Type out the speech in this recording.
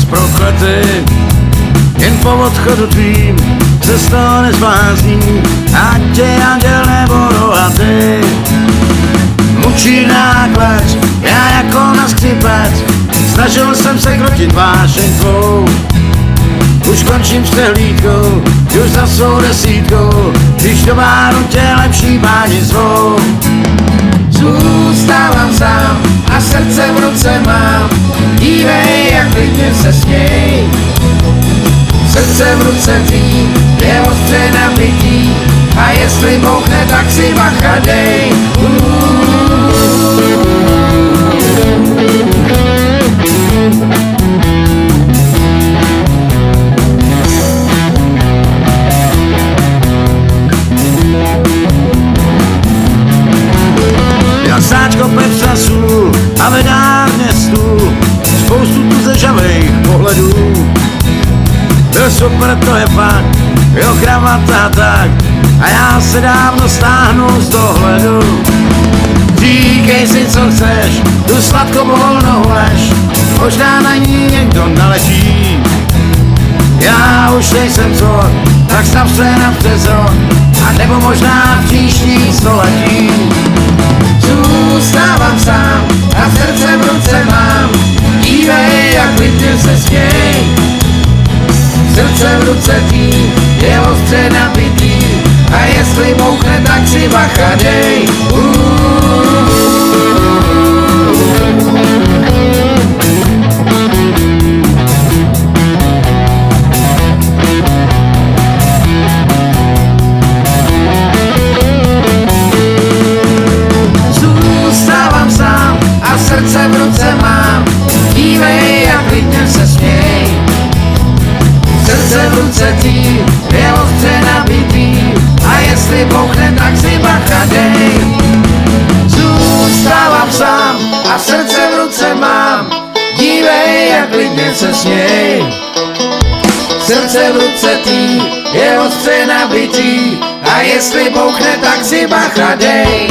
prokletý, jen po odchodu tvým se z toho nezblázní, ať je anděl nebo rohatý. Mučí náklad, já jako na skřipec, snažil jsem se krotit vášeň tvou. Už končím s přehlídkou, už za svou desítkou, když do báru tě lepší páni zvou. Zůstávám sám a srdce v ruce mám, dívej, jak klidně se směj. Srdce v ruce tvý je ostře nabitý, a jestli bouchne, tak si bacha dej. Jak sáčko pepsa sůl a vedá městu, spoustu tu zežavejch pohledů. To super, to je fakt, jo, kravata tak, a já se dávno stáhnu z dohledu. Říkej si, co chceš, tu sladkobolnou lež, možná na ní někdo naletí. Já už nejsem zor, tak stav se na přezor, a nebo možná v příští století. Zůstávám sám a srdce v ruce mám, dívej, jak klidně se směj. Srdce v ruce tvý je ostře nabitý, a jestli bouchne, tak si bacha dej. Zůstávám sám a srdce v ruce mám, dívej, jak klidně se směj. Srdce v ruce tvý je ostře nabitý, a jestli bouchne, tak si bacha dej. Zůstávám sám a srdce v ruce mám, dívej, jak klidně se směj. Srdce v ruce tvý je ostře nabitý, a jestli bouchne, tak si bacha dej.